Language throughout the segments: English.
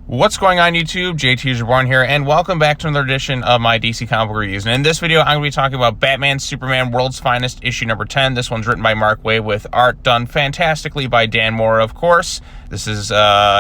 What's going on YouTube? JT Reborn here, and welcome back to another edition of my DC comic book reviews. And in this video, I'm going to be talking about Batman Superman World's Finest issue number 10. This one's written by Mark Waid with art done fantastically by Dan Mora, of course. This is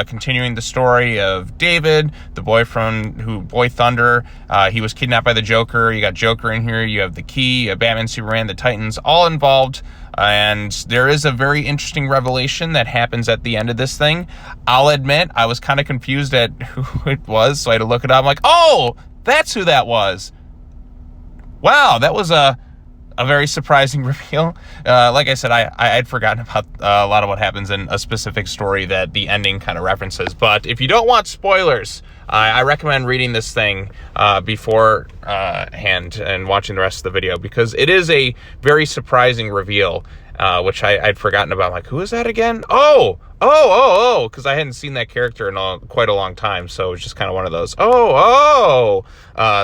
continuing the story of David, the boy Thunder. He was kidnapped by the Joker. You got Joker in here. You have the Key, Batman, Superman, the Titans, all involved. And there is a very interesting revelation that happens at the end of this thing. I'll admit, I was kind of confused at who it was, so I had to look it up. I'm like, oh, that's who that was. Wow, that was a very surprising reveal. Like I said, I'd forgotten about a lot of what happens in a specific story that the ending kind of references. But if you don't want spoilers, I recommend reading this thing beforehand and watching the rest of the video, because it is a very surprising reveal, which I'd forgotten about. Like, who is that again? Oh, because I hadn't seen that character in quite a long time, so it was just kind of one of those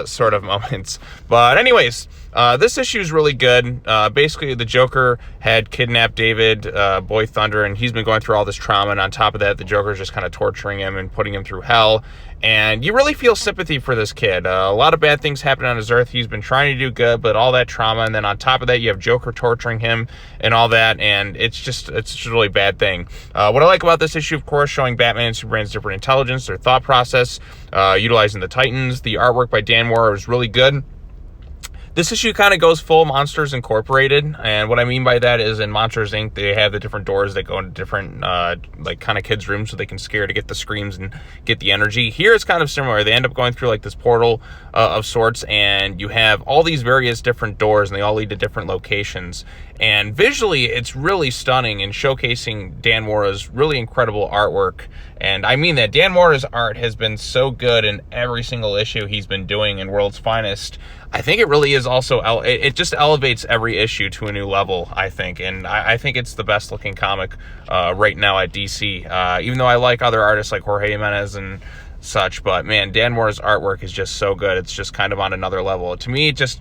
sort of moments. But anyways, this issue is really good. Basically, the Joker had kidnapped David, Boy Thunder, and he's been going through all this trauma, and on top of that, the Joker's just kind of torturing him and putting him through hell. And you really feel sympathy for this kid. A lot of bad things happen on his Earth. He's been trying to do good, but all that trauma, and then on top of that, you have Joker torturing him and all that, and it's just a really bad thing. What I like about this issue, of course, showing Batman and Superman's different intelligence, their thought process, utilizing the Titans. The artwork by Dan Mora is really good. This issue kind of goes full Monsters Incorporated, and what I mean by that is in Monsters Inc., they have the different doors that go into different, like, kind of kids' rooms so they can scare to get the screams and get the energy. Here it's kind of similar. They end up going through, like, this portal of sorts, and you have all these various different doors, and they all lead to different locations. And visually, it's really stunning and showcasing Dan Mora's really incredible artwork. And I mean that. Dan Mora's art has been so good in every single issue he's been doing in World's Finest. I think it really is also, it just elevates every issue to a new level, I think. And I think it's the best looking comic right now at DC. Even though I like other artists like Jorge Jimenez and such, but man, Dan Mora's artwork is just so good. It's just kind of on another level. To me, it just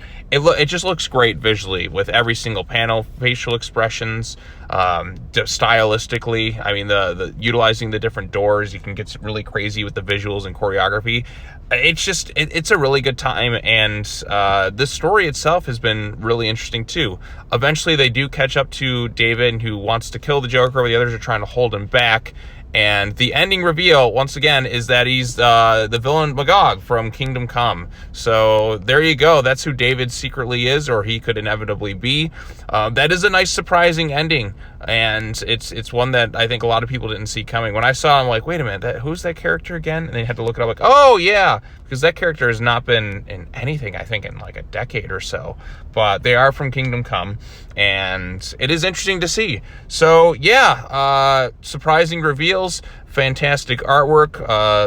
looks great visually with every single panel, facial expressions, stylistically. I mean, the utilizing the different doors, you can get really crazy with the visuals and choreography. It's a really good time, and this story itself has been really interesting too. Eventually, they do catch up to David, who wants to kill the Joker, but the others are trying to hold him back. And the ending reveal, once again, is that he's the villain Magog from Kingdom Come. So there you go. That's who David secretly is, or he could inevitably be. That is a nice, surprising ending. And it's one that I think a lot of people didn't see coming. When I saw it, I'm like, wait a minute, who's that character again? And then you had to look it up, like, oh, yeah, because that character has not been in anything, I think, in like a decade or so. But they are from Kingdom Come, and it is interesting to see. So, yeah, surprising reveals, fantastic artwork.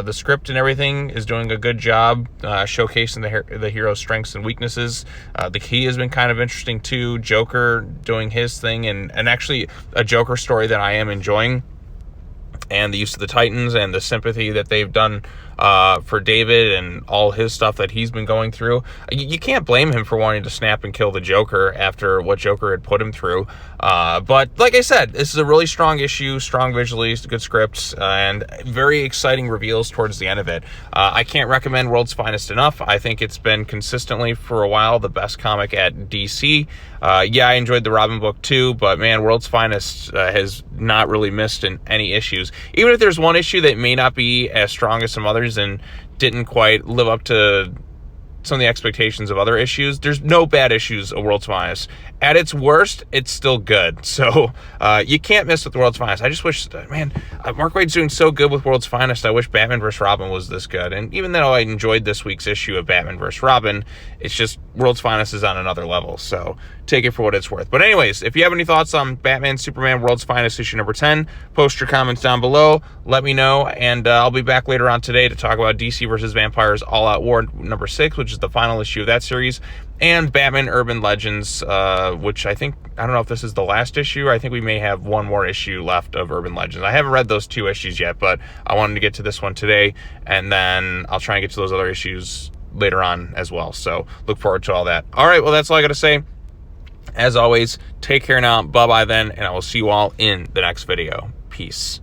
The script and everything is doing a good job showcasing the hero's strengths and weaknesses. The Key has been kind of interesting, too. Joker doing his thing, and actually a Joker story that I am enjoying. And the use of the Titans and the sympathy that they've done for David and all his stuff that he's been going through. You can't blame him for wanting to snap and kill the Joker after what Joker had put him through. But like I said, this is a really strong issue, strong visually, good scripts, and very exciting reveals towards the end of it. I can't recommend World's Finest enough. I think it's been consistently for a while the best comic at DC. Yeah, I enjoyed the Robin book too, but man, World's Finest has not really missed in any issues. Even if there's one issue that may not be as strong as some others and didn't quite live up to some of the expectations of other issues, there's no bad issues of World's Finest. At its worst, it's still good. So you can't miss with World's Finest. I just wish, man, Mark Waid's doing so good with World's Finest. I wish Batman vs. Robin was this good. And even though I enjoyed this week's issue of Batman vs. Robin, it's just World's Finest is on another level. So take it for what it's worth. But anyways, if you have any thoughts on Batman, Superman, World's Finest issue number 10, post your comments down below. Let me know. And I'll be back later on today to talk about DC vs. Vampires All Out War number 6, which is the final issue of that series, and Batman Urban Legends, which I don't know if this is the last issue. I think we may have one more issue left of Urban Legends. I haven't read those 2 issues yet, but I wanted to get to this one today, and then I'll try and get to those other issues later on as well. So look forward to all that. All right, well, that's all I got to say. As always, take care now. Bye-bye then, and I will see you all in the next video. Peace.